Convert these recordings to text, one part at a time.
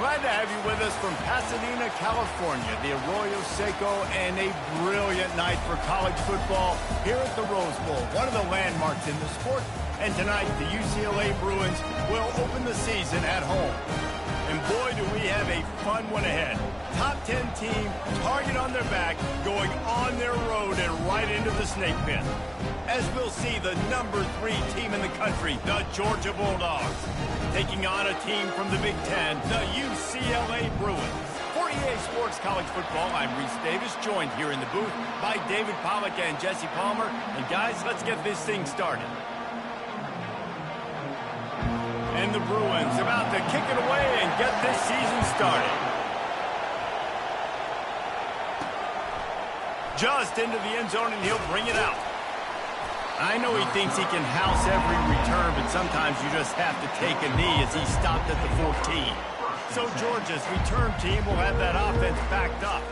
Glad to have you with us from Pasadena, California, the Arroyo Seco, and a brilliant night for college football here at the Rose Bowl, one of the landmarks in the sport. And tonight, the UCLA Bruins will open the season at home. And boy, do we have a fun one ahead. Top 10 team, target on their back, going on their road and right into the snake pit. As we'll see, the number 3 team in the country, the Georgia Bulldogs, taking on a team from the Big Ten, the UCLA Bruins. For EA Sports College Football, I'm Reese Davis, joined here in the booth by David Pollack and Jesse Palmer. And guys, let's get this thing started. And the Bruins about to kick it away and get this season started. Just into the end zone, and he'll bring it out. I know he thinks he can house every return, but sometimes you just have to take a knee as he stopped at the 14. So Georgia's return team will have that offense backed up.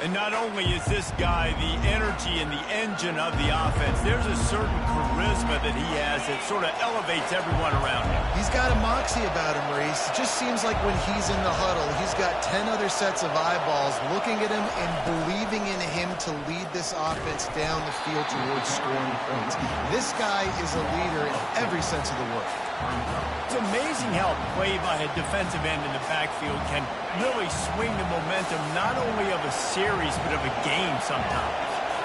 And not only is this guy the energy and the engine of the offense, there's a certain charisma that he has that sort of elevates everyone around him. He's got a moxie about him, Reese. It just seems like when he's in the huddle, he's got 10 other sets of eyeballs looking at him and believing in him to lead this offense down the field towards scoring points. This guy is a leader in every sense of the word. It's amazing how a play by a defensive end in the backfield can really swing the momentum not only of a series but of a game sometimes.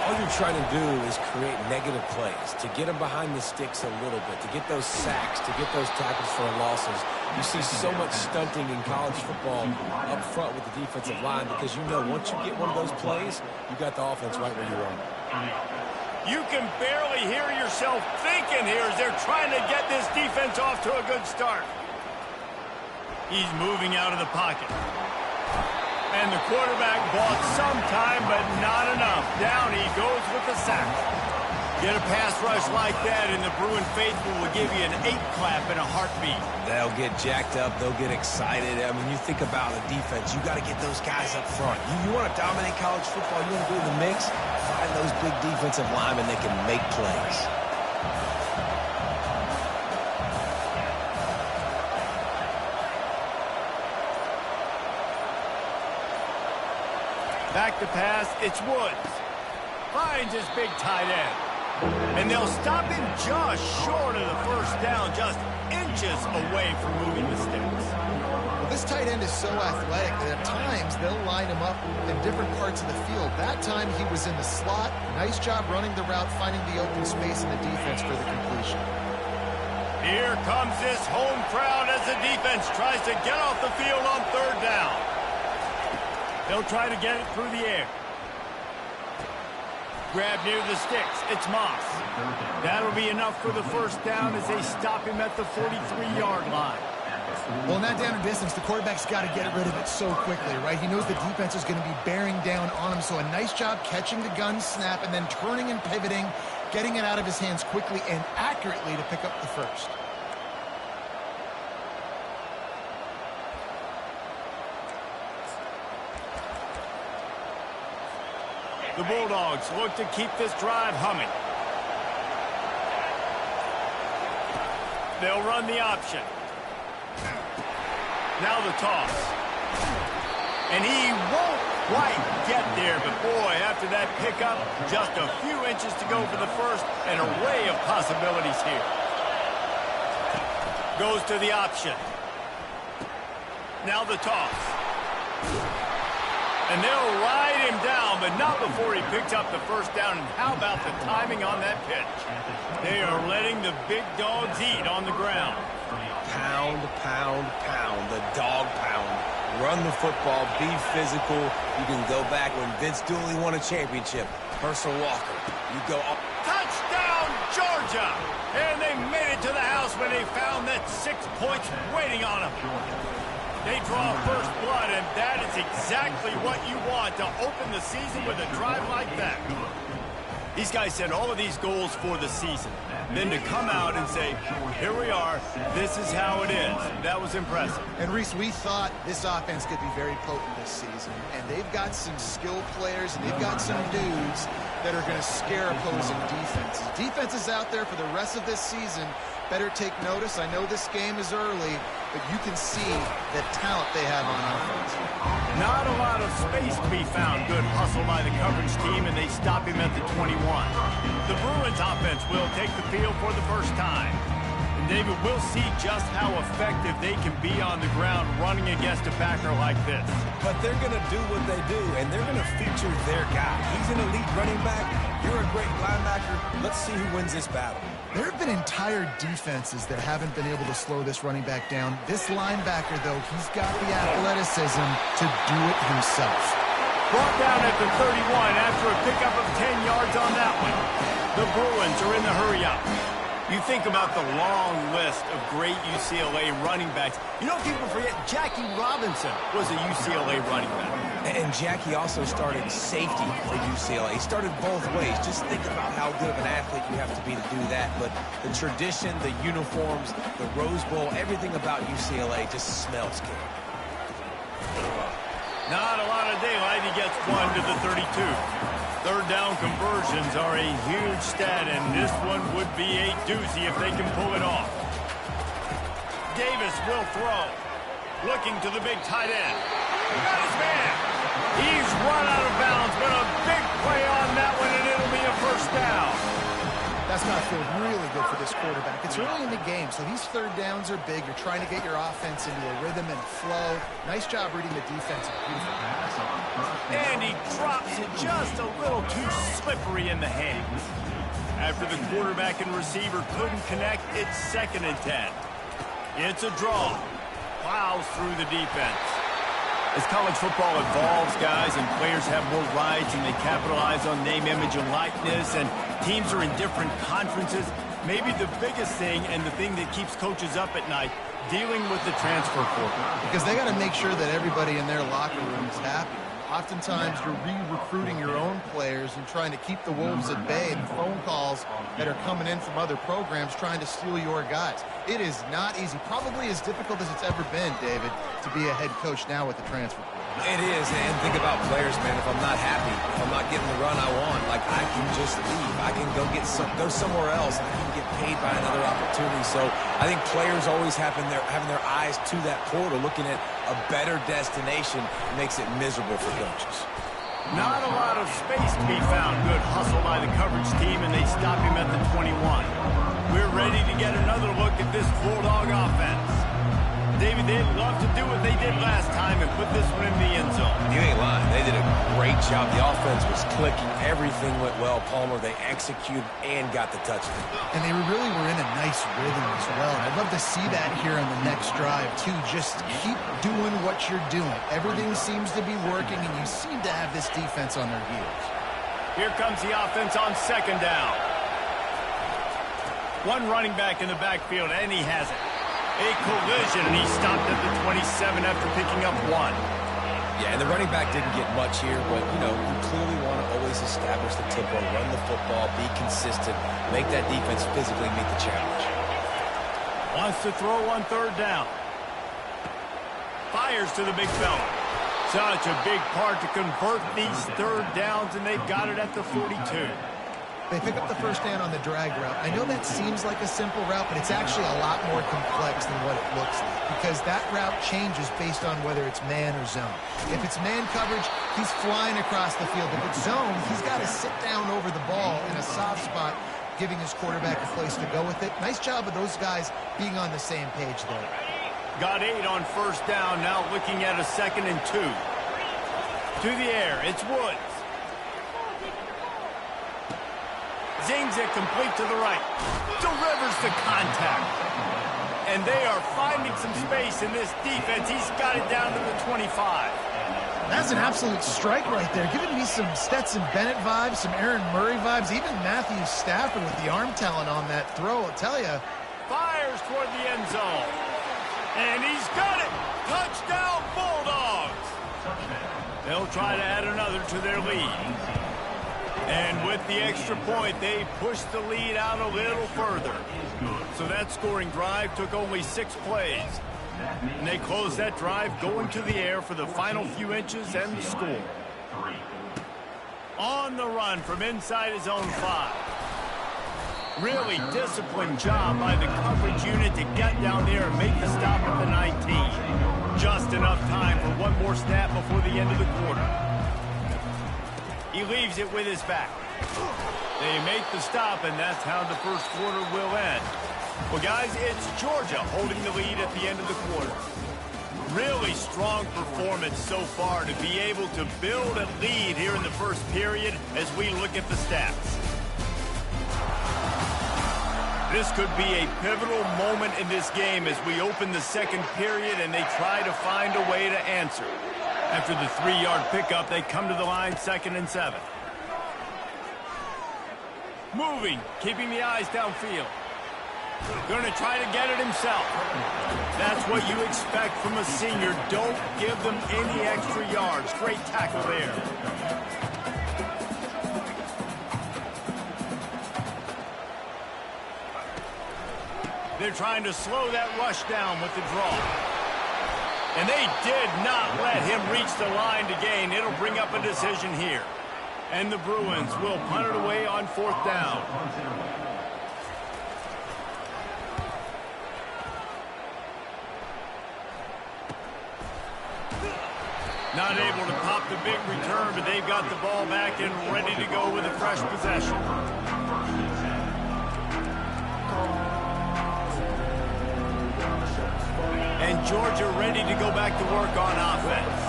All you're trying to do is create negative plays, to get them behind the sticks a little bit, to get those sacks, to get those tackles for losses. You see so much stunting in college football up front with the defensive line because you know once you get one of those plays, you got the offense right where you want it. You can barely hear yourself thinking here as they're trying to get this defense off to a good start. He's moving out of the pocket. And the quarterback bought some time, but not enough. Down he goes with the sack. Get a pass rush like that, and the Bruin faithful will give you an 8-clap in a heartbeat. They'll get jacked up. They'll get excited. I mean, you think about the defense. You got to get those guys up front. You want to dominate college football. You want to be in the mix. Find those big defensive linemen that can make plays. Back to pass, it's Woods. Finds his big tight end. And they'll stop him just short of the first down, just inches away from moving the sticks. Well, this tight end is so athletic that at times they'll line him up in different parts of the field. That time he was in the slot. Nice job running the route, finding the open space in the defense for the completion. Here comes this home crowd as the defense tries to get off the field on third down. They'll try to get it through the air. Grab near the sticks. It's Moss. That'll be enough for the first down as they stop him at the 43-yard line. Well, in that down and distance, the quarterback's got to get rid of it so quickly, right? He knows the defense is going to be bearing down on him, so a nice job catching the gun snap and then turning and pivoting, getting it out of his hands quickly and accurately to pick up the first. The Bulldogs look to keep this drive humming. They'll run the option. Now the toss. And he won't quite get there, but boy, after that pickup, just a few inches to go for the first, an array of possibilities here. Goes to the option. Now the toss. And they'll ride him down, but not before he picks up the first down. And how about the timing on that pitch? They are letting the big dogs eat on the ground. Pound, pound, pound. The dog pound. Run the football. Be physical. You can go back when Vince Dooley won a championship. Herschel Walker. You go up. Touchdown, Georgia! And they made it to the house when they found that 6 points waiting on them. They draw first blood, and that is exactly what you want to open the season with a drive like that. These guys set all of these goals for the season. Then to come out and say, here we are, this is how it is. That was impressive. And Reese, we thought this offense could be very potent this season. And they've got some skilled players, and they've got some dudes that are going to scare opposing defenses. Defenses out there for the rest of this season better take notice. I know this game is early, but you can see the talent they have on offense. Not a lot of space to be found. Good hustle by the coverage team, and they stop him at the 21. The Bruins offense will take the field for the first time. And David, we'll see just how effective they can be on the ground running against a backer like this. But they're going to do what they do, and they're going to feature their guy. He's an elite running back. You're a great linebacker. Let's see who wins this battle. There have been entire defenses that haven't been able to slow this running back down. This linebacker, though, he's got the athleticism to do it himself. Brought down at the 31 after a pickup of 10 yards on that one. The Bruins are in the hurry-up. You think about the long list of great UCLA running backs. You know, people forget Jackie Robinson was a UCLA running back. And Jackie also started safety for UCLA. He started both ways. Just think about how good of an athlete you have to be to do that. But the tradition, the uniforms, the Rose Bowl, everything about UCLA just smells good. Not a lot of daylight. He gets one to the 32. Third down conversions are a huge stat, and this one would be a doozy if they can pull it off. Davis will throw. Looking to the big tight end. Got his man. He's run out of bounds, but a big play on that one, and it'll be a first down. That's got to feel really good for this quarterback. It's early in the game, so these third downs are big. You're trying to get your offense into a rhythm and flow. Nice job reading the defense. Beautiful pass. And he drops it just a little too slippery in the hands. After the quarterback and receiver couldn't connect, it's 2nd and 10. It's a draw. Plows through the defense. As college football evolves, guys, and players have more rights and they capitalize on name, image, and likeness, and teams are in different conferences, maybe the biggest thing and the thing that keeps coaches up at night, dealing with the transfer portal. Because they got to make sure that everybody in their locker room is happy. Oftentimes, you're re-recruiting your own players and trying to keep the wolves at bay, and phone calls that are coming in from other programs trying to steal your guys. It is not easy. Probably as difficult as it's ever been, David, to be a head coach now with the transfer portal. It is, and think about players, man. If I'm not happy, if I'm not getting the run I want, like, I can just leave. I can go somewhere else, and I can get paid by another opportunity. So I think players always having their eyes to that portal, looking at a better destination, makes it miserable for coaches. Not a lot of space to be found. Good hustle by the coverage team, and they stop him at the 21. We're ready to get another look at this Bulldog offense. David, they'd love to do what they did last time and put this one in the end zone. You ain't lying. They did a great job. The offense was clicking. Everything went well. Palmer, they executed and got the touchdown. And they really were in a nice rhythm as well. I'd love to see that here on the next drive, too. Just keep doing what you're doing. Everything seems to be working, and you seem to have this defense on their heels. Here comes the offense on 2nd down. One running back in the backfield, and he has it. A collision, and he stopped at the 27 after picking up 1. Yeah, and the running back didn't get much here, but, you know, you clearly want to always establish the tempo, run the football, be consistent, make that defense physically meet the challenge. Wants to throw on 3rd down. Fires to the big fella. Such a big part to convert these 3rd downs, and they've got it at the 42. They pick up the first down on the drag route. I know that seems like a simple route, but it's actually a lot more complex than what it looks like, because that route changes based on whether it's man or zone. If it's man coverage, he's flying across the field. If it's zone, he's got to sit down over the ball in a soft spot, giving his quarterback a place to go with it. Nice job of those guys being on the same page there. Got 8 on 1st down, now looking at a 2nd and 2. To the air, it's Woods. Zings it complete to the right. Delivers the contact. And they are finding some space in this defense. He's got it down to the 25. That's an absolute strike right there. Giving me some Stetson Bennett vibes, some Aaron Murray vibes, even Matthew Stafford with the arm talent on that throw. I'll tell you. Fires toward the end zone. And he's got it. Touchdown, Bulldogs. They'll try to add another to their lead. And with the extra point, they pushed the lead out a little further. So that scoring drive took only 6 plays. And they closed that drive going to the air for the final few inches and the score. On the run from inside his own 5. Really disciplined job by the coverage unit to get down there and make the stop at the 19. Just enough time for one more snap before the end of the quarter. He leaves it with his back. They make the stop, and that's how the first quarter will end. Well, guys, it's Georgia holding the lead at the end of the quarter. Really strong performance so far to be able to build a lead here in the first period as we look at the stats. This could be a pivotal moment in this game as we open the second period and they try to find a way to answer. After the 3-yard pickup, they come to the line 2nd and 7. Moving, keeping the eyes downfield. Going to try to get it himself. That's what you expect from a senior. Don't give them any extra yards. Great tackle there. They're trying to slow that rush down with the draw. And they did not let him reach the line to gain. It'll bring up a decision here. And the Bruins will punt it away on 4th down. Not able to pop the big return, but they've got the ball back and ready to go with a fresh possession. And Georgia ready to go back to work on offense.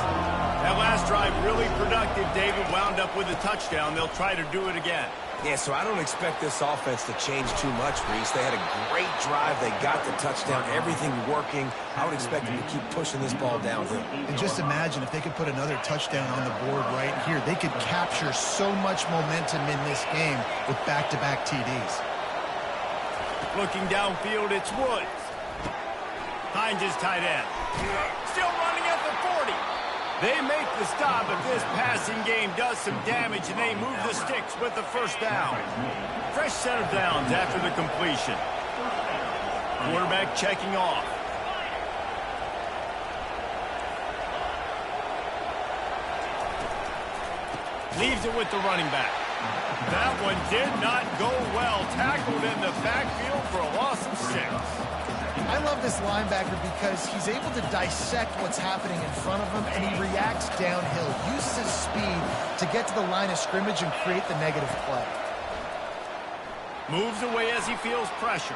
That last drive really productive. David wound up with a touchdown. They'll try to do it again. Yeah, so I don't expect this offense to change too much, Reese. They had a great drive. They got the touchdown. Everything working. I would expect them to keep pushing this ball downhill. And just imagine if they could put another touchdown on the board right here. They could capture so much momentum in this game with back-to-back TDs. Looking downfield, it's Woods. Finds his tight end. Still running at the 40. They make the stop, but this passing game does some damage, and they move the sticks with the first down. Fresh set of downs after the completion. Quarterback checking off. Leaves it with the running back. That one did not go well. Tackled in the backfield for a loss of 6. I love this linebacker because he's able to dissect what's happening in front of him, and he reacts downhill, uses his speed to get to the line of scrimmage and create the negative play. Moves away as he feels pressure.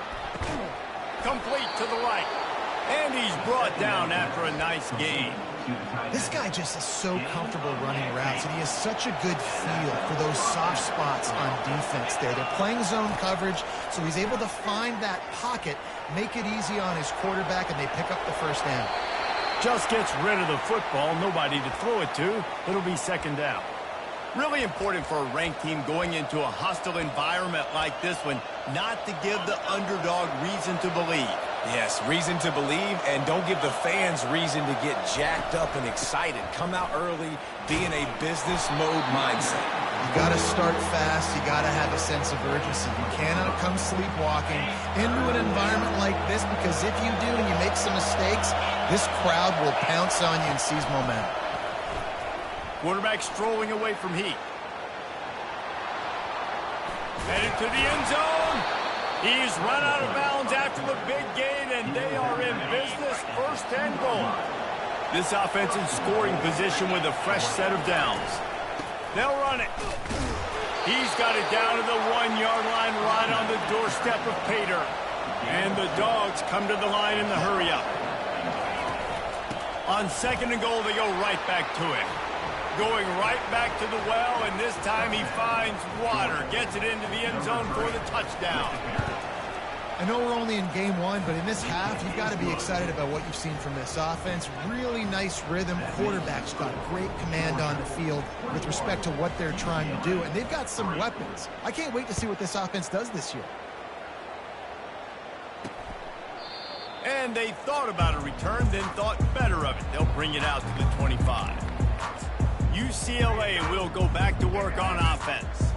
Complete to the right. And he's brought down after a nice gain. This guy just is so comfortable running routes, and he has such a good feel for those soft spots on defense there. They're playing zone coverage, so he's able to find that pocket, make it easy on his quarterback, and they pick up the first down. Just gets rid of the football, nobody to throw it to. It'll be 2nd down. Really important for a ranked team going into a hostile environment like this one, not to give the underdog reason to believe. Yes, reason to believe, and don't give the fans reason to get jacked up and excited. Come out early, be in a business mode mindset. You got to start fast. You got to have a sense of urgency. You cannot come sleepwalking into an environment like this, because if you do and you make some mistakes, this crowd will pounce on you and seize momentum. Quarterback strolling away from heat. Headed to the end zone. He's run out of bounds after the big gain, and they are in business. 1st and goal. This offense in scoring position with a fresh set of downs. They'll run it. He's got it down to the 1-yard line, right on the doorstep of Pater. And the Dogs come to the line in the hurry-up. On 2nd and goal, they go right back to it. Going right back to the well, and this time he finds water. Gets it into the end zone for the touchdown. I know we're only in game 1, but in this half, you've got to be excited about what you've seen from this offense. Really nice rhythm. Quarterback's got great command on the field with respect to what they're trying to do, and they've got some weapons. I can't wait to see what this offense does this year. And they thought about a return, then thought better of it. They'll bring it out to the 25. UCLA will go back to work on offense.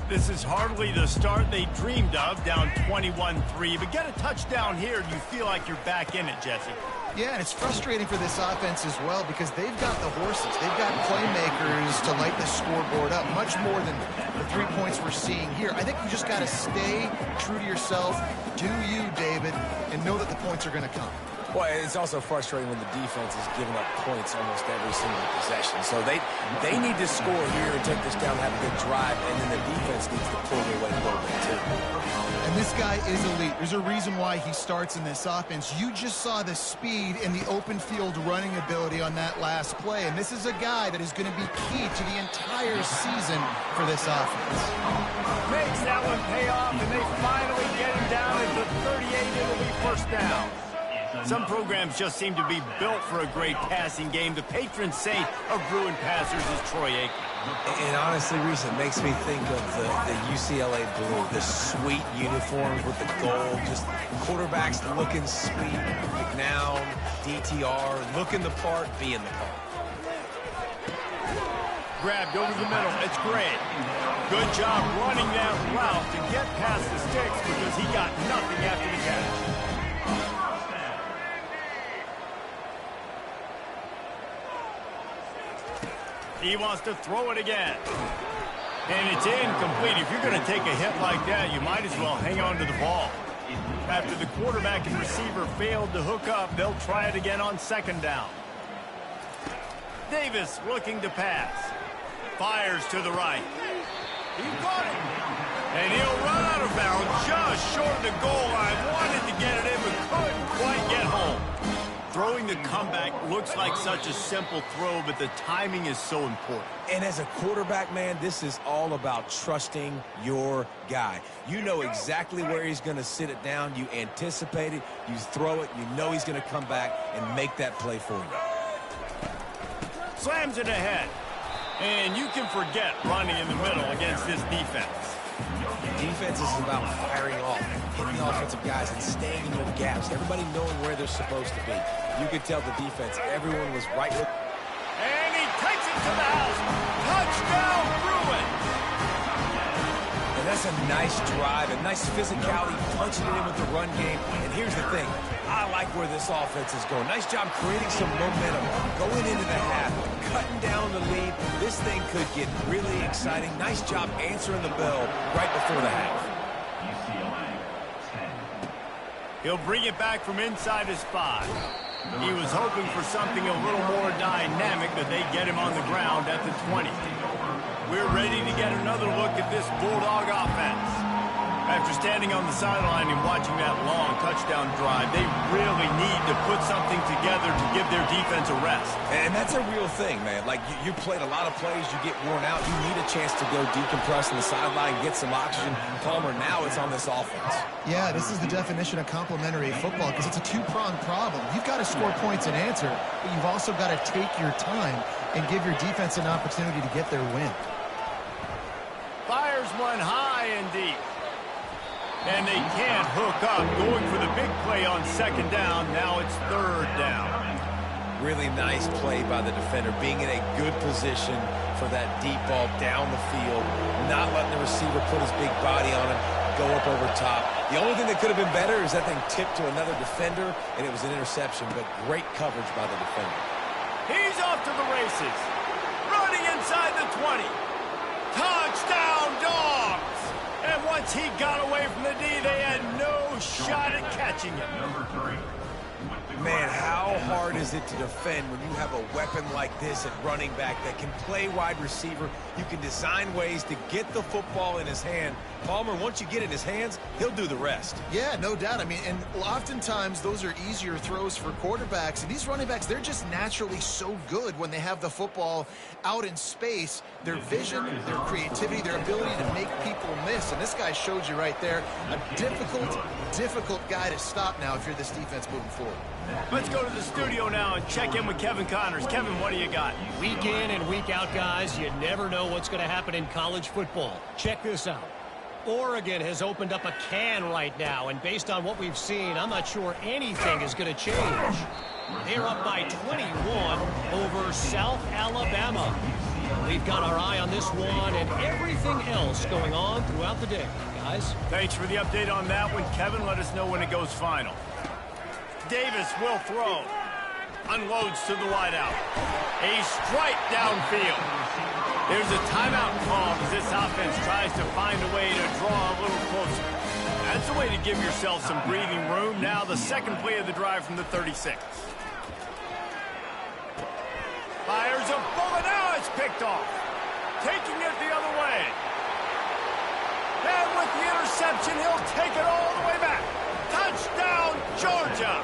This is hardly the start they dreamed of, down 21-3. But get a touchdown here, and you feel like you're back in it, Jesse. Yeah, and it's frustrating for this offense as well because they've got the horses. They've got playmakers to light the scoreboard up, much more than the 3 points we're seeing here. I think you just got to stay true to yourself, do you, David, and know that the points are going to come. Well, it's also frustrating when the defense is giving up points almost every single possession. So they need to score here and take this down and have a good drive, and then the defense needs to pull their weight a little bit too. And this guy is elite. There's a reason why he starts in this offense. You just saw the speed and the open field running ability on that last play, and this is a guy that is going to be key to the entire season for this offense. Makes that one pay off, and they finally get him down at the 38. It'll be first down. Some programs just seem to be built for a great passing game. The patron saint of Bruin passers is Troy Aikman. And honestly, Reese, it makes me think of the UCLA blue, the sweet uniforms with the gold, just quarterbacks looking sweet, McNown, DTR, looking the part, being the part. Grabbed over the middle. It's great. Good job running that route to get past the sticks because he got nothing after the catch. He wants to throw it again. And it's incomplete. If you're going to take a hit like that, you might as well hang on to the ball. After the quarterback and receiver failed to hook up, they'll try it again on second down. Davis looking to pass. Fires to the right. He caught it. And he'll run out of bounds just short of the goal line. Wanted to get it in, but couldn't quite get home. Throwing the comeback looks like such a simple throw, but the timing is so important. And as a quarterback, man, this is all about trusting your guy. You know exactly where he's going to sit it down. You anticipate it. You throw it. You know he's going to come back and make that play for you. Slams it ahead. And you can forget running in the middle against this defense. Defense is about firing off, hitting the offensive guys, and staying in their gaps. Everybody knowing where they're supposed to be. You could tell the defense, everyone was right with. And he takes it to the house. Touchdown, Bruin. And that's a nice drive, a nice physicality, punching it in with the run game. And here's the thing. I like where this offense is going. Nice job creating some momentum, going into the half, cutting down the lead. This thing could get really exciting. Nice job answering the bell right before the half. He'll bring it back from inside his 5. He was hoping for something a little more dynamic, but they get him on the ground at the 20. We're ready to get another look at this Bulldog offense. After standing on the sideline and watching that long touchdown drive, they really need to put something together to give their defense a rest. And that's a real thing, man. Like, you played a lot of plays, you get worn out, you need a chance to go decompress on the sideline, get some oxygen. Palmer, now it's on this offense. Yeah, this is the definition of complementary football because it's a two-pronged problem. You've got to score points and answer, but you've also got to take your time and give your defense an opportunity to get their win. Fires one high and deep. And they can't hook up. Going for the big play on second down. Now it's third down. Really nice play by the defender, being in a good position for that deep ball down the field, not letting the receiver put his big body on it, go up over top. The only thing that could have been better is that thing tipped to another defender, and it was an interception, but great coverage by the defender. He's off to the races. Running inside the 20. Touchdown, Dogs! And once he got away from the D, they had no shot at catching him. Number 3. Man, how hard is it to defend when you have a weapon like this at running back that can play wide receiver? You can design ways to get the football in his hand. Palmer, once you get it in his hands, he'll do the rest. Yeah, no doubt. I mean, and oftentimes those are easier throws for quarterbacks. And these running backs, they're just naturally so good when they have the football out in space. Their vision, their creativity, their ability to make people miss. And this guy showed you right there, a difficult guy to stop now if you're this defense moving forward. Let's go to the studio now and check in with Kevin Connors. Kevin, what do you got? Week in and week out, guys, you never know what's going to happen in college football. Check this out. Oregon has opened up a can right now, and based on what we've seen, I'm not sure anything is going to change. They're up by 21 over South Alabama. We've got our eye on this one and everything else going on throughout the day, guys. Thanks for the update on that one, Kevin. Let us know when it goes final. Davis will throw. Unloads to the wideout. A strike downfield. There's a timeout called as this offense tries to find a way to draw a little closer. That's a way to give yourself some breathing room. Now the second play of the drive from the 36. Fires a bullet. Now it's picked off. Taking it the other way. And with the interception, he'll take it all the way back. Touchdown, Georgia.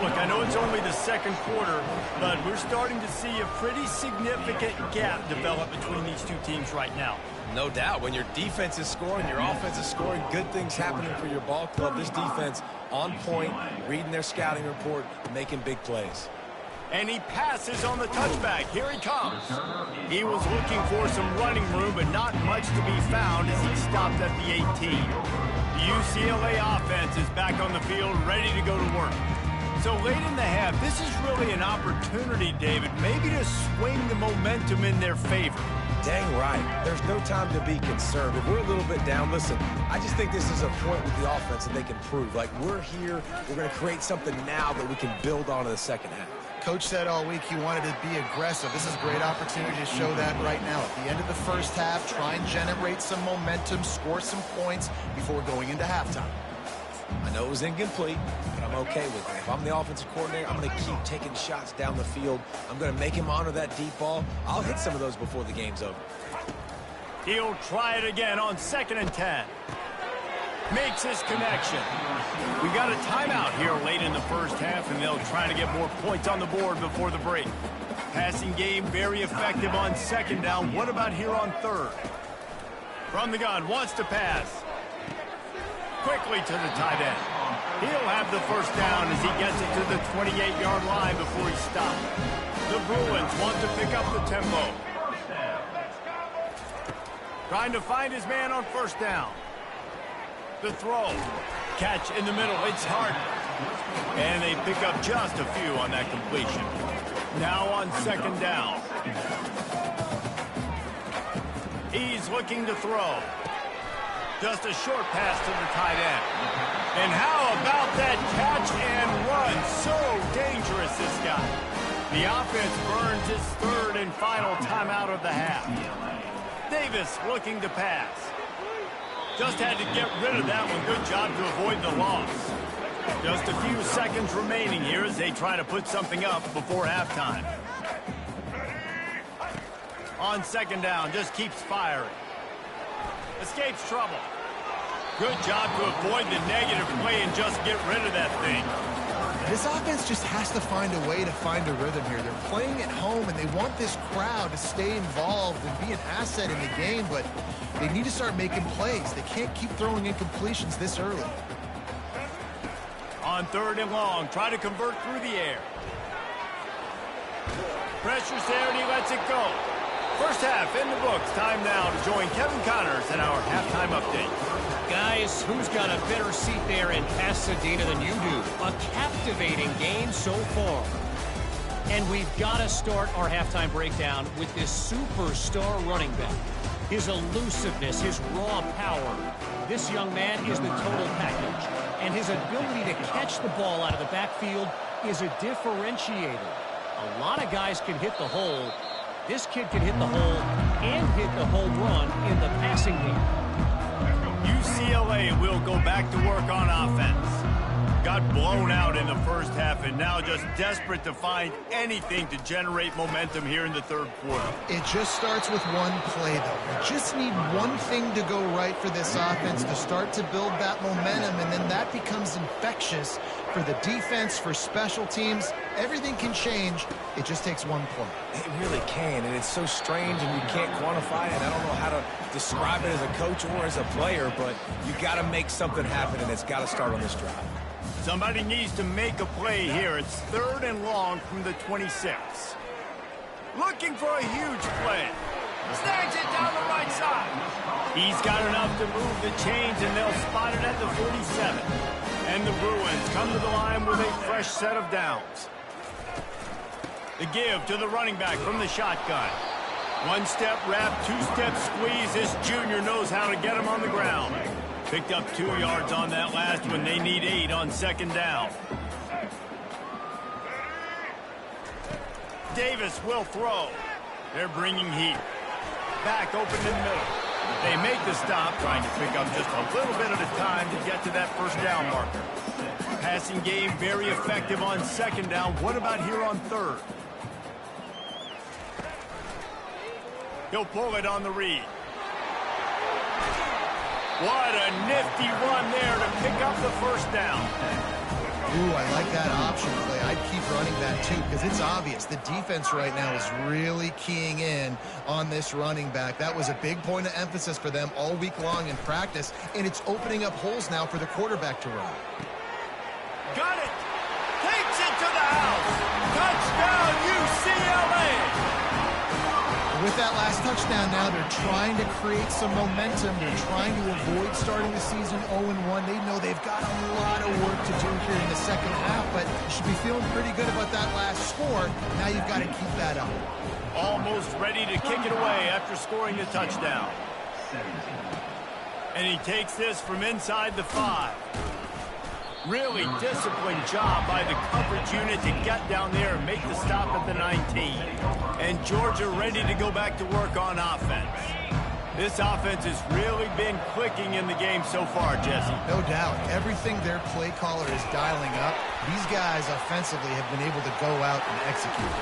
Look, I know it's only the second quarter, but we're starting to see a pretty significant gap develop between these two teams right now. No doubt. When your defense is scoring, your offense is scoring, good things happening for your ball club. This defense on point, reading their scouting report, making big plays. And he passes on the touchback. Here he comes. He was looking for some running room, but not much to be found as he stopped at the 18. The UCLA offense is back on the field, ready to go to work. So late in the half, this is really an opportunity, David, maybe to swing the momentum in their favor. Dang right. There's no time to be concerned. If we're a little bit down, listen, I just think this is a point with the offense that they can prove. Like, we're here, we're going to create something now that we can build on in the second half. Coach said all week he wanted to be aggressive. This is a great opportunity to show that right now. At the end of the first half, try and generate some momentum, score some points before going into halftime. I know it was incomplete, but I'm okay with it. If I'm the offensive coordinator, I'm going to keep taking shots down the field. I'm going to make him honor that deep ball. I'll hit some of those before the game's over. He'll try it again on 2nd and 10. Makes his connection. We got a timeout here late in the first half, and they'll try to get more points on the board before the break. Passing game very effective on 2nd down. What about here on 3rd? From the gun, wants to pass. Quickly to the tight end. He'll have the first down as he gets it to the 28-yard line before he stops. The Bruins want to pick up the tempo. Trying to find his man on 1st down. The throw. Catch in the middle. It's hard. And they pick up just a few on that completion. Now on 2nd down. He's looking to throw. Just a short pass to the tight end. And how about that catch and run? So dangerous, this guy. The offense burns its 3rd and final timeout of the half. Davis looking to pass. Just had to get rid of that one. Good job to avoid the loss. Just a few seconds remaining here as they try to put something up before halftime. On 2nd down, just keeps firing. Escapes trouble. Good job to avoid the negative play and just get rid of that thing. This offense just has to find a way to find a rhythm here. They're playing at home, and they want this crowd to stay involved and be an asset in the game, but they need to start making plays. They can't keep throwing incompletions this early. On 3rd and long, try to convert through the air. Pressure's there, and he lets it go. First half in the books. Time now to join Kevin Connors in our halftime update. Guys, who's got a better seat there in Pasadena than you do? A captivating game so far. And we've got to start our halftime breakdown with this superstar running back. His elusiveness, his raw power. This young man is the total package. And his ability to catch the ball out of the backfield is a differentiator. A lot of guys can hit the hole. This kid can hit the hole and hit the home run in the passing game. UCLA will go back to work on offense. Got blown out in the first half and now just desperate to find anything to generate momentum here in the 3rd quarter. It just starts with one play, though. You just need one thing to go right for this offense to start to build that momentum, and then that becomes infectious for the defense, for special teams. Everything can change. It just takes one play. It really can, and it's so strange, and you can't quantify it. I don't know how to describe it as a coach or as a player, but you got to make something happen, and it's got to start on this drive. Somebody needs to make a play here. It's 3rd and long from the 26. Looking for a huge play. Snags it down the right side. He's got enough to move the chains, and they'll spot it at the 47. And the Bruins come to the line with a fresh set of downs. The give to the running back from the shotgun. One-step wrap, two-step squeeze. This junior knows how to get him on the ground. Picked up 2 yards on that last one. They need 8 on 2nd down. Davis will throw. They're bringing heat. Back open in the middle. They make the stop, trying to pick up just a little bit at a time to get to that first down marker. Passing game very effective on second down. What about here on third? He'll pull it on the read. What a nifty run there to pick up the first down. Ooh, I like that option play. I'd keep running that too because it's obvious the defense right now is really keying in on this running back. That was a big point of emphasis for them all week long in practice, and it's opening up holes now for the quarterback to run. Got it. Takes it to the house. Touchdown, UCLA. With that last touchdown now, they're trying to create some momentum. They're trying to avoid starting the season 0-1. They know they've got a lot of work to do here in the second half, but you should be feeling pretty good about that last score. Now you've got to keep that up. Almost ready to kick it away after scoring the touchdown. And he takes this from inside the 5. Really disciplined job by the coverage unit to get down there and make the stop at the 19. And Georgia ready to go back to work on offense. This offense has really been clicking in the game so far, Jesse. No doubt. Everything their play caller is dialing up, these guys offensively have been able to go out and execute.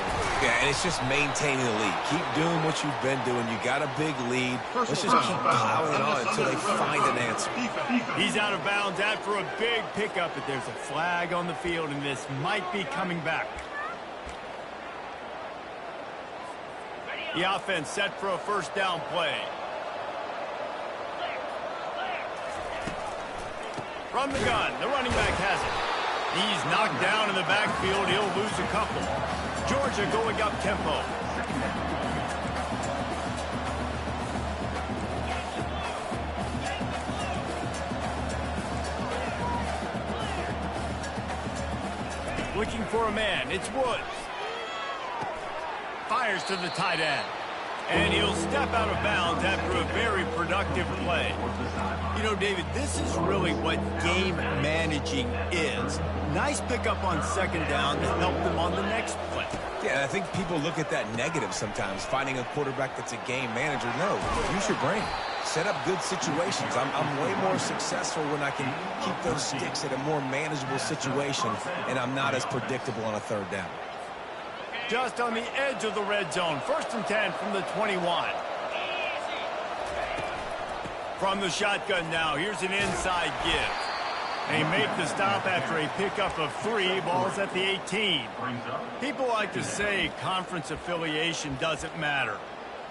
Yeah, and it's just maintaining the lead. Keep doing what you've been doing. You got a big lead. Let's just keep piling it on until they find an answer. He's out of bounds after a big pickup, but there's a flag on the field, and this might be coming back. The offense set for a first down play. From the gun, the running back has it. He's knocked down in the backfield. He'll lose a couple. Georgia going up tempo. Looking for a man. It's Woods. Fires to the tight end. And he'll step out of bounds after a very productive play. You know, David, this is really what game managing is. Nice pickup on second down to help them on the next play. Yeah, I think people look at that negative sometimes, finding a quarterback that's a game manager. No, use your brain. Set up good situations. I'm way more successful when I can keep those sticks at a more manageable situation, and I'm not as predictable on a third down. Just on the edge of the red zone. 1st and 10 from the 21. From the shotgun now, here's an inside give. They make the stop after a pickup of 3. Ball's at the 18. People like to say conference affiliation doesn't matter.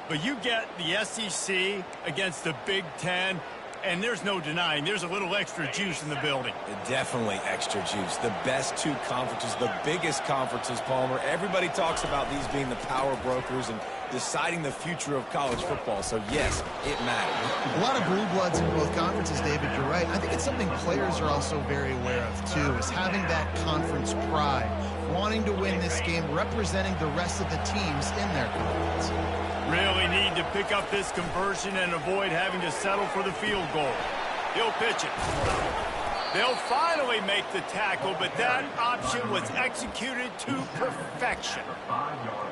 But you get the SEC against the Big Ten, and there's no denying there's a little extra juice in the building. Definitely extra juice. The best 2 conferences, the biggest conferences, Palmer. Everybody talks about these being the power brokers and deciding the future of college football. So, yes, it matters. A lot of blue bloods in both conferences, David. You're right. I think it's something players are also very aware of, too, is having that conference pride, wanting to win this game, representing the rest of the teams in their conference. Really need to pick up this conversion and avoid having to settle for the field goal. He'll pitch it. They'll finally make the tackle, but that option was executed to perfection.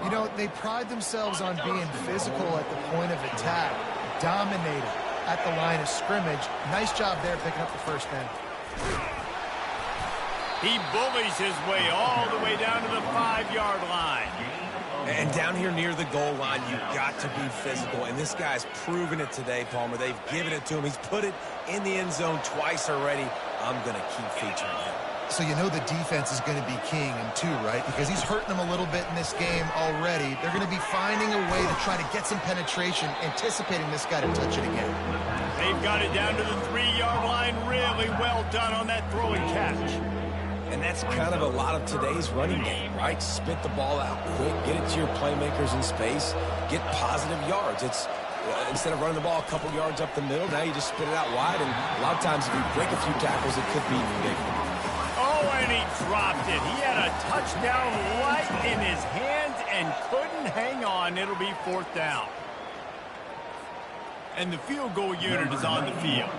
You know, they pride themselves on being physical at the point of attack, dominating at the line of scrimmage. Nice job there picking up the first down. He bullies his way all the way down to the 5-yard line. And down here near the goal line, you've got to be physical. And this guy's proven it today, Palmer. They've given it to him. He's put it in the end zone twice already. I'm going to keep featuring him. So you know the defense is going to be keying him too, right? Because he's hurting them a little bit in this game already. They're going to be finding a way to try to get some penetration, anticipating this guy to touch it again. They've got it down to the 3-yard line. Really well done on that throw and catch. And that's kind of a lot of today's running game, right? Spit the ball out quick, get it to your playmakers in space, get positive yards. It's instead of running the ball a couple yards up the middle, now you just spit it out wide. And a lot of times if you break a few tackles, it could be even bigger. Oh, and he dropped it. He had a touchdown right in his hands and couldn't hang on. It'll be 4th down. And the field goal unit is on the field.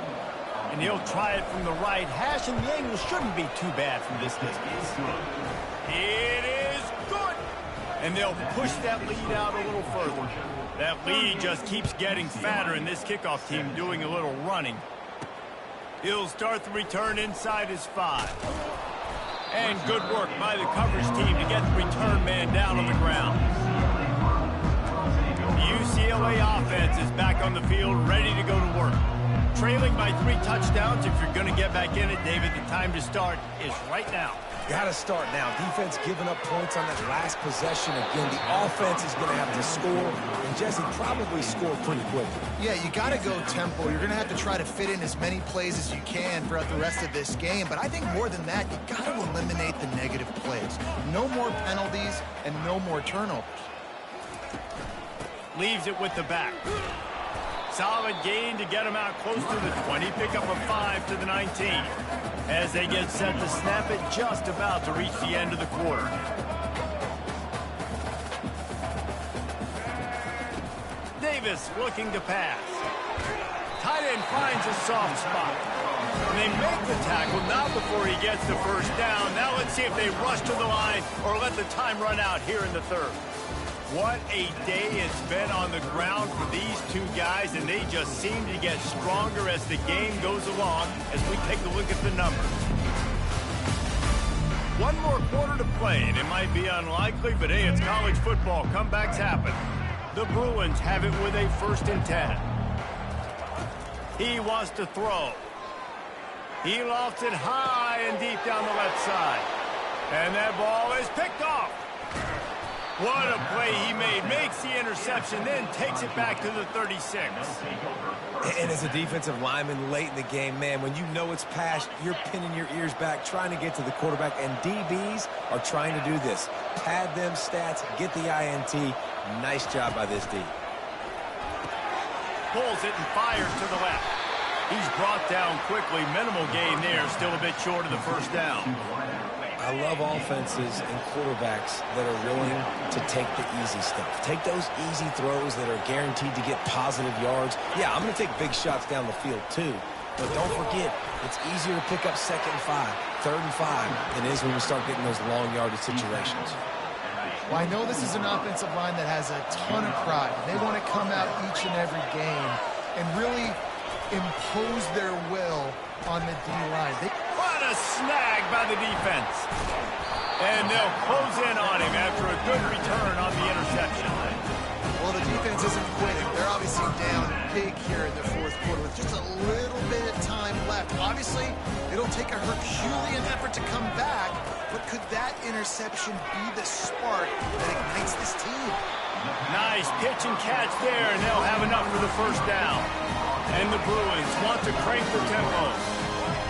And he'll try it from the right hash, and the angle shouldn't be too bad from this distance. It is good. And they'll push that lead out a little further. That lead just keeps getting fatter, and this kickoff team doing a little running. He'll start the return inside his 5. And good work by the coverage team to get the return man down on the ground. The UCLA offense is back on the field, ready to go to work. Trailing by 3 touchdowns. If you're going to get back in it, David, the time to start is right now. Got to start now. Defense giving up points on that last possession. Again, the offense is going to have to score, and Jesse probably score pretty quickly. Yeah, you got to go tempo. You're going to have to try to fit in as many plays as you can throughout the rest of this game. But I think more than that, you got to eliminate the negative plays. No more penalties and no more turnovers. Leaves it with the back. Solid gain to get him out close to the 20. Pick up a 5 to the 19. As they get set to snap it, just about to reach the end of the quarter. Davis looking to pass. Tight end finds a soft spot. And they make the tackle, not before he gets the first down. Now let's see if they rush to the line or let the time run out here in the third. What a day it's been on the ground for these two guys, and they just seem to get stronger as the game goes along as we take a look at the numbers. One more quarter to play, and it might be unlikely, but hey, it's college football. Comebacks happen. The Bruins have it with a 1st and 10. He wants to throw. He lofts it high and deep down the left side. And that ball is picked off. What a play he made. Makes the interception, then takes it back to the 36. And as a defensive lineman late in the game, man, when you know it's passed, you're pinning your ears back, trying to get to the quarterback, and DBs are trying to do this. Pad them stats, get the INT. Nice job by this D. Pulls it and fires to the left. He's brought down quickly. Minimal gain there, still a bit short of the first down. I love offenses and quarterbacks that are willing to take the easy stuff. Take those easy throws that are guaranteed to get positive yards. Yeah, I'm going to take big shots down the field too. But don't forget, it's easier to pick up 2nd and 5, 3rd and 5 than it is when we start getting those long yardage situations. Well, I know this is an offensive line that has a ton of pride. They want to come out each and every game and really impose their will on the D-line. What a snag by the defense. And they'll close in on him after a good return on the interception. Well, the defense isn't quitting. They're obviously down big here in the 4th quarter with just a little bit of time left. Obviously, it'll take a Herculean effort to come back, but could that interception be the spark that ignites this team? Nice pitch and catch there, and they'll have enough for the first down. And the Bruins want to crank the tempo.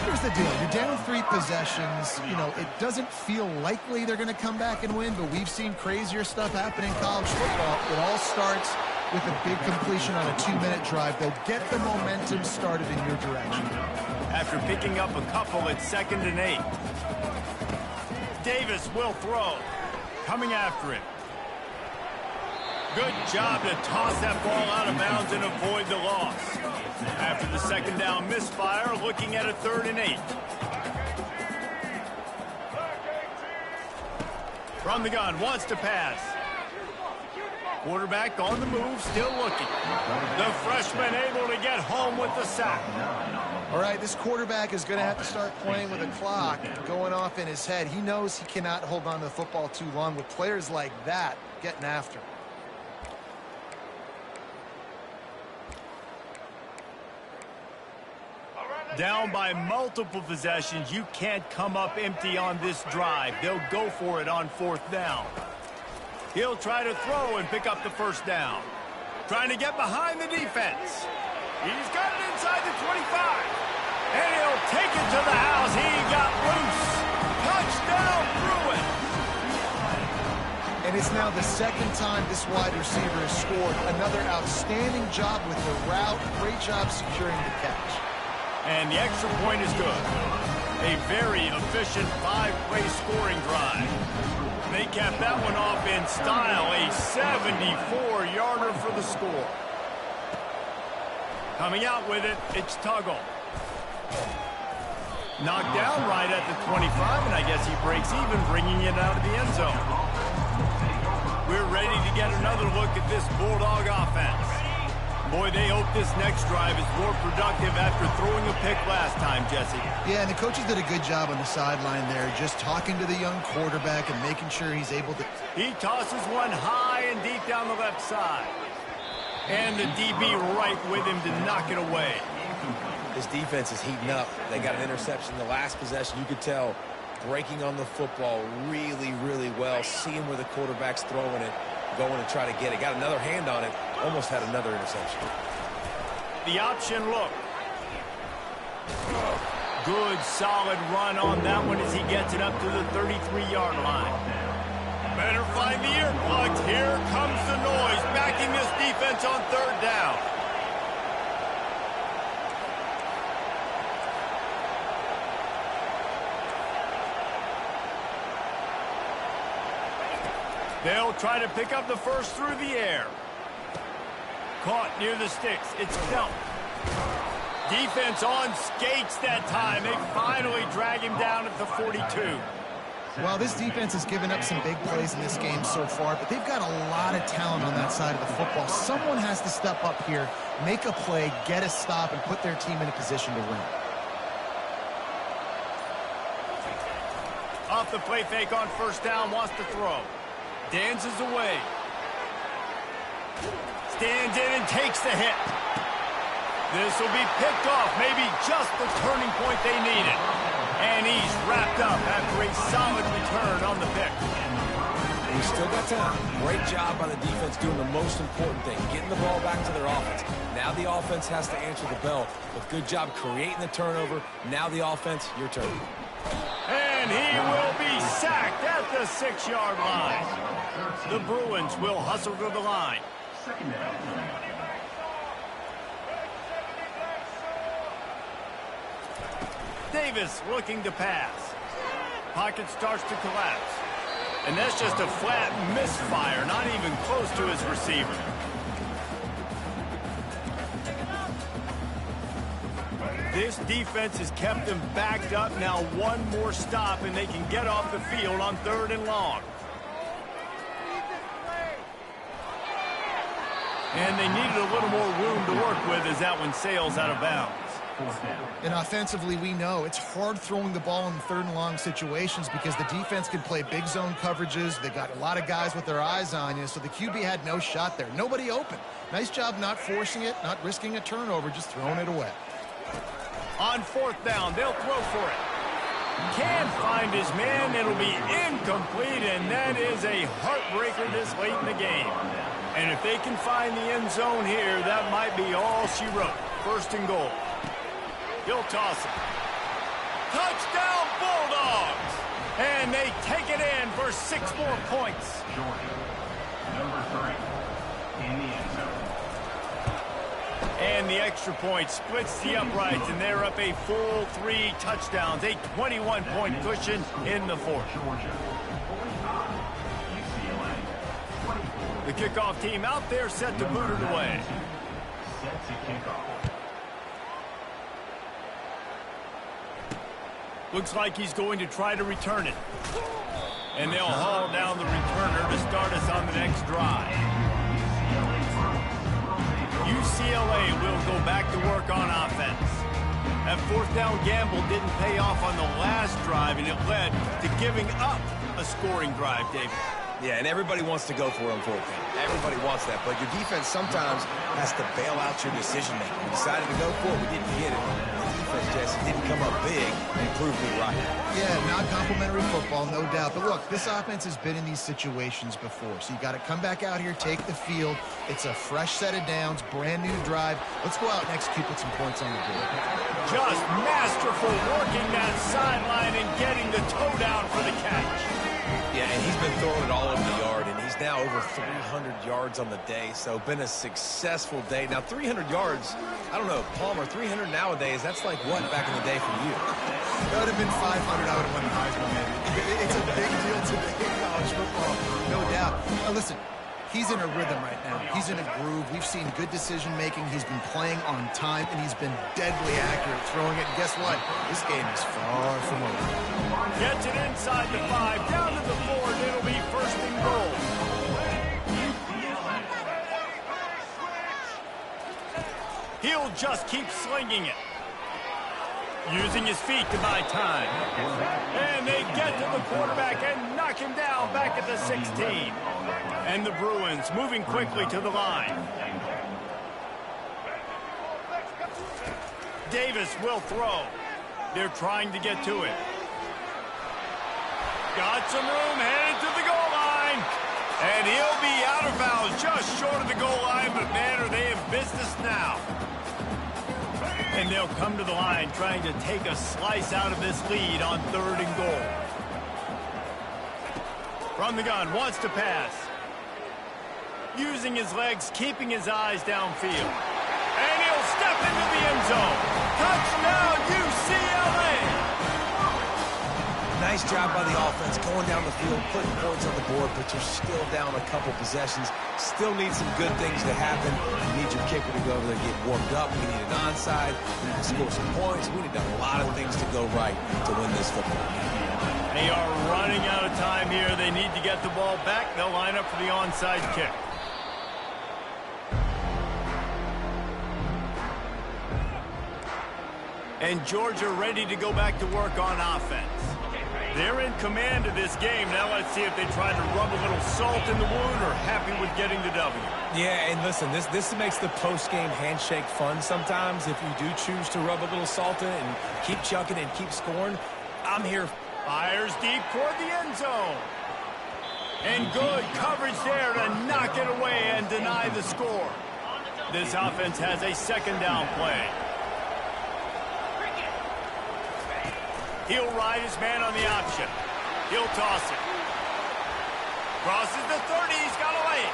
Here's the deal. You're down 3 possessions. You know, it doesn't feel likely they're going to come back and win, but we've seen crazier stuff happen in college football. It all starts with a big completion on a 2-minute drive. They'll get the momentum started in your direction. After picking up a couple, it's 2nd and 8. Davis will throw. Coming after it. Good job to toss that ball out of bounds and avoid the loss. After the 2nd down misfire, looking at a 3rd and 8. From the gun, wants to pass. Quarterback on the move, still looking. The freshman able to get home with the sack. All right, this quarterback is going to have to start playing with a clock going off in his head. He knows he cannot hold on to the football too long with players like that getting after him. Down by multiple possessions, you can't come up empty on this drive. They'll go for it on 4th down. He'll try to throw and pick up the first down. Trying to get behind the defense. He's got it inside the 25. And he'll take it to the house. He got loose. Touchdown, Bruins. And it's now the 2nd time this wide receiver has scored. Another outstanding job with the route. Great job securing the catch. And the extra point is good. A very efficient 5-play scoring drive. They capped that one off in style. A 74-yarder for the score. Coming out with it, it's Tuggle. Knocked down right at the 25, and I guess he breaks even, bringing it out of the end zone. We're ready to get another look at this Bulldog offense. Boy, they hope this next drive is more productive after throwing a pick last time, Jesse. Yeah, and the coaches did a good job on the sideline there, just talking to the young quarterback and making sure he's able to... He tosses one high and deep down the left side. And the DB right with him to knock it away. This defense is heating up. They got an interception the last possession. You could tell breaking on the football really, really well, seeing where the quarterback's throwing it, going to try to get it. Got another hand on it, almost had another interception. The option look. Good, solid run on that one as he gets it up to the 33-yard line. Better find the earplugs. Here comes the noise, backing this defense on third down. They'll try to pick up the first through the air. Caught near the sticks. It's dumped. Defense on skates that time. They finally drag him down at the 42. Well, this defense has given up some big plays in this game so far, but they've got a lot of talent on that side of the football. Someone has to step up here, make a play, get a stop, and put their team in a position to win. Off the play fake on first down, wants to throw. Dances away. Stands in and takes the hit. This will be picked off, maybe just the turning point they needed. And he's wrapped up after a solid return on the pick. We still got time. Great job by the defense doing the most important thing, getting the ball back to their offense. Now the offense has to answer the bell, but good job creating the turnover. Now the offense, your turn. And he will be sacked at the 6-yard line. The Bruins will hustle to the line. Davis looking to pass. Pocket starts to collapse. And that's just a flat misfire, not even close to his receiver. This defense has kept them backed up. Now one more stop and they can get off the field on 3rd and long. And they needed a little more room to work with as that one sails out of bounds. And offensively, we know it's hard throwing the ball in 3rd and long situations because the defense can play big zone coverages. They got a lot of guys with their eyes on you, so the QB had no shot there. Nobody open. Nice job not forcing it, not risking a turnover, just throwing it away. On 4th down, they'll throw for it. Can't find his man. It'll be incomplete, and that is a heartbreaker this late in the game. And if they can find the end zone here, that might be all she wrote. 1st and goal. He'll toss it. Touchdown, Bulldogs! And they take it in for 6 more points. Number 3 in the end zone. And the extra point splits the uprights, and they're up a full 3 touchdowns. A 21-point cushion in the 4th. Georgia, 45. UCLA, 24. The kickoff team out there set to boot it away. Set to kick off. Looks like he's going to try to return it. And they'll haul down the returner to start us on the next drive. UCLA will go back to work on offense. That 4th down gamble didn't pay off on the last drive, and it led to giving up a scoring drive, David. Yeah, and everybody wants to go for it on 4th down. Everybody wants that, but your defense sometimes has to bail out your decision-making. We decided to go for it. We didn't get it. The defense, Jesse, didn't come up big and proved me right. Yeah, not complimentary football, no doubt. But look, this offense has been in these situations before. So you got to come back out here, take the field. It's a fresh set of downs, brand new drive. Let's go out and execute with some points on the board. Just masterful working that sideline and getting the toe down for the catch. Yeah, and he's been throwing it all over the yard, and he's now over 300 yards on the day, so been a successful day. Now, 300 yards, I don't know, Palmer, 300 nowadays, that's like what back in the day for you? That would have been 500, I would have won the Heisman, maybe. It's a big deal today in college football, no doubt. Now, listen, he's in a rhythm right now. He's in a groove. We've seen good decision-making. He's been playing on time, and he's been deadly accurate throwing it. And guess what? This game is far from over. Gets it inside the 5, down to the 4, and it'll be 1st and goal. He'll just keep slinging it. Using his feet to buy time. And they get to the quarterback and knock him down back at the 16. And the Bruins moving quickly to the line. Davis will throw. They're trying to get to it. Got some room, headed to the goal line. And he'll be out of bounds just short of the goal line, but man, are they in business now. And they'll come to the line trying to take a slice out of this lead on 3rd and goal. From the gun, wants to pass. Using his legs, keeping his eyes downfield. And he'll step into the end zone. Touchdown, UCLA! Nice job by the offense, going down the field, putting points on the board, but you're still down a couple possessions. Still need some good things to happen. You need your kicker to go over there and get warmed up. We need an onside. We need to score some points. We need a lot of things to go right to win this football game. They are running out of time here. They need to get the ball back. They'll line up for the onside kick. And Georgia ready to go back to work on offense. They're in command of this game. Now let's see if they try to rub a little salt in the wound or happy with getting the W. Yeah, and listen, this makes the post-game handshake fun sometimes. If you do choose to rub a little salt in and keep chucking and keep scoring, I'm here. Fires deep toward the end zone. And good coverage there to knock it away and deny the score. This offense has a 2nd down play. He'll ride his man on the option. He'll toss it. Crosses the 30. He's got away.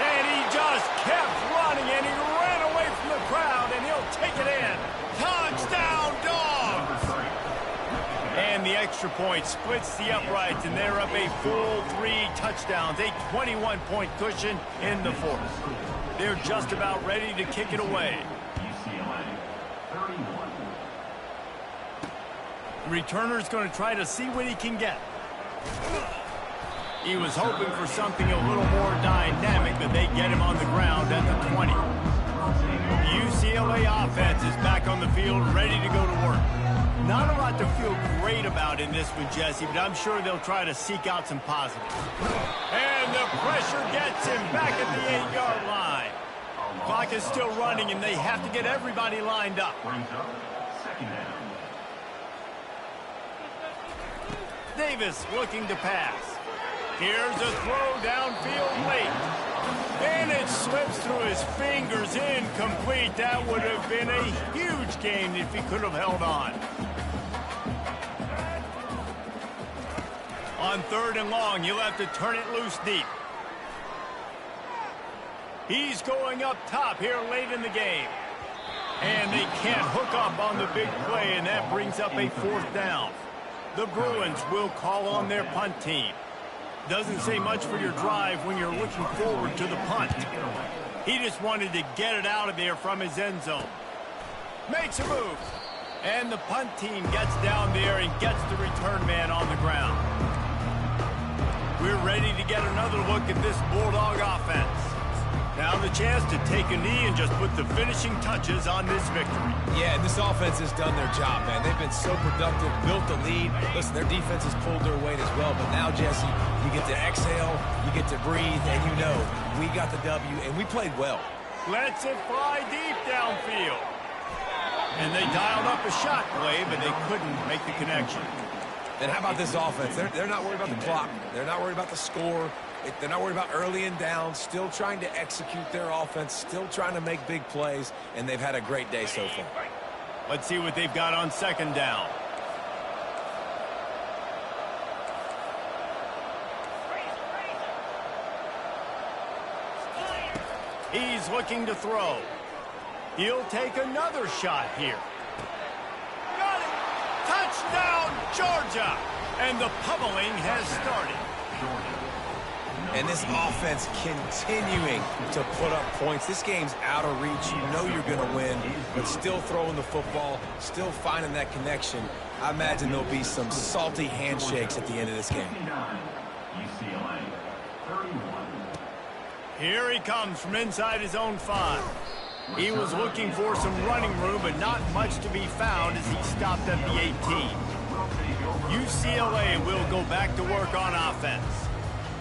And he just kept running, and he ran away from the crowd, and he'll take it in. Touchdown, Dogs! And the extra point splits the uprights, and they're up a full 3 touchdowns, a 21-point cushion in the 4th. They're just about ready to kick it away. UCLA 31. Returner's going to try to see what he can get. He was hoping for something a little more dynamic, but they get him on the ground at the 20. The UCLA offense is back on the field, ready to go to work. Not a lot to feel great about in this one, Jesse, but I'm sure they'll try to seek out some positives. And the pressure gets him back at the 8-yard line. Clock is still running, and they have to get everybody lined up. Brings up 2nd down. Davis looking to pass. Here's a throw downfield late. And it slips through his fingers, incomplete. That would have been a huge gain if he could have held on. On 3rd and long, he'll have to turn it loose deep. He's going up top here late in the game. And they can't hook up on the big play, and that brings up a 4th down. The Bruins will call on their punt team. Doesn't say much for your drive when you're looking forward to the punt. He just wanted to get it out of there from his end zone. Makes a move. And the punt team gets down there and gets the return man on the ground. We're ready to get another look at this Bulldog offense. Now the chance to take a knee and just put the finishing touches on this victory. Yeah, and this offense has done their job, man. They've been so productive, built the lead. Listen, their defense has pulled their weight as well. But now, Jesse, you get to exhale, you get to breathe, and you know we got the W, and we played well. Lets it fly deep downfield. And they dialed up a shot play, but they couldn't make the connection. And how about this offense? They're not worried about the clock. They're not worried about the score. They're not worried about early and down. Still trying to execute their offense. Still trying to make big plays. And they've had a great day so far. Let's see what they've got on 2nd down. He's looking to throw. He'll take another shot here. Got it! Touchdown, Georgia! And the pummeling has started. And this offense continuing to put up points. This game's out of reach. You know you're going to win, but still throwing the football, still finding that connection. I imagine there'll be some salty handshakes at the end of this game. UCLA 31. Here he comes from inside his own 5. He was looking for some running room, but not much to be found as he stopped at the 18. UCLA will go back to work on offense.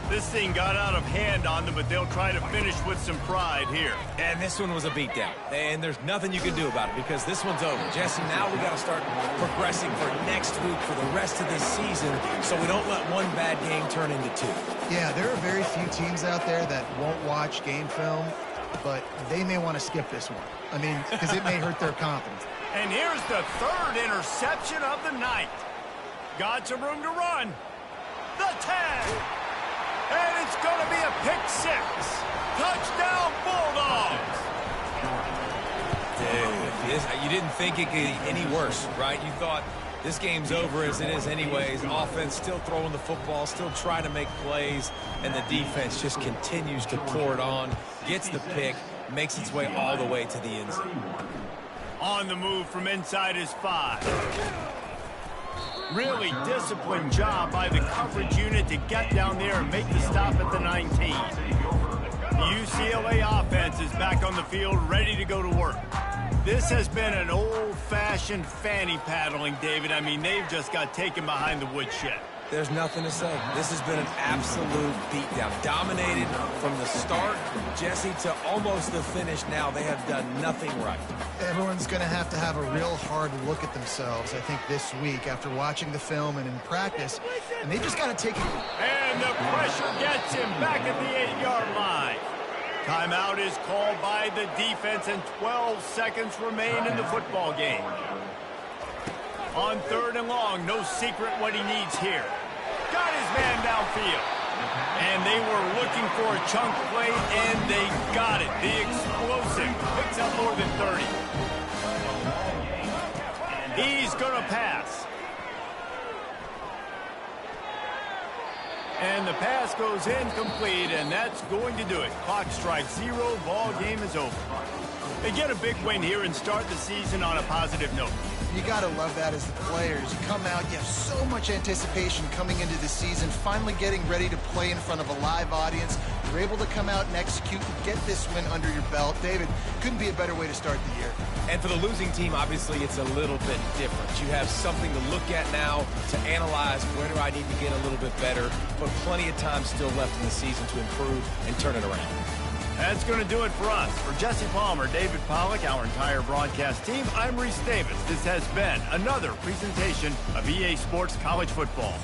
This thing got out of hand on them, but they'll try to finish with some pride here. And this one was a beatdown. And there's nothing you can do about it because this one's over. Jesse, now we got to start progressing for next week for the rest of this season so we don't let one bad game turn into two. Yeah, there are very few teams out there that won't watch game film, but they may want to skip this one. I mean, because it may hurt their confidence. And here's the third interception of the night. Got some room to run. The 10. And it's going to be a pick six. Touchdown, Bulldogs. Dude, you didn't think it could get any worse, right? You thought this game's over as it is anyways. Offense still throwing the football, still trying to make plays, and the defense just continues to pour it on, gets the pick, makes its way all the way to the end zone. On the move from inside his 5. Really disciplined job by the coverage unit to get down there and make the stop at the 19. The UCLA offense is back on the field, ready to go to work. This has been an old-fashioned fanny paddling, David. I mean, they've just got taken behind the woodshed. There's nothing to say. This has been an absolute beatdown. Dominated from the start, Jesse, to almost the finish now. They have done nothing right. Everyone's going to have a real hard look at themselves, I think, this week after watching the film and in practice. And they just got to take it. And the pressure gets him back at the 8-yard line. Timeout is called by the defense, and 12 seconds remain in the football game. On 3rd and long, no secret what he needs here. Got his man downfield. And they were looking for a chunk play, and they got it. The explosive picks up more than 30. He's going to pass. And the pass goes incomplete, and that's going to do it. Clock strikes 0. Ball game is over. They get a big win here and start the season on a positive note. You got to love that as the players. You come out, you have so much anticipation coming into the season, finally getting ready to play in front of a live audience. You're able to come out and execute and get this win under your belt. David, couldn't be a better way to start the year. And for the losing team, obviously, it's a little bit different. You have something to look at now to analyze where do I need to get a little bit better, but plenty of time still left in the season to improve and turn it around. That's going to do it for us. For Jesse Palmer, David Pollack, our entire broadcast team, I'm Reese Davis. This has been another presentation of EA Sports College Football.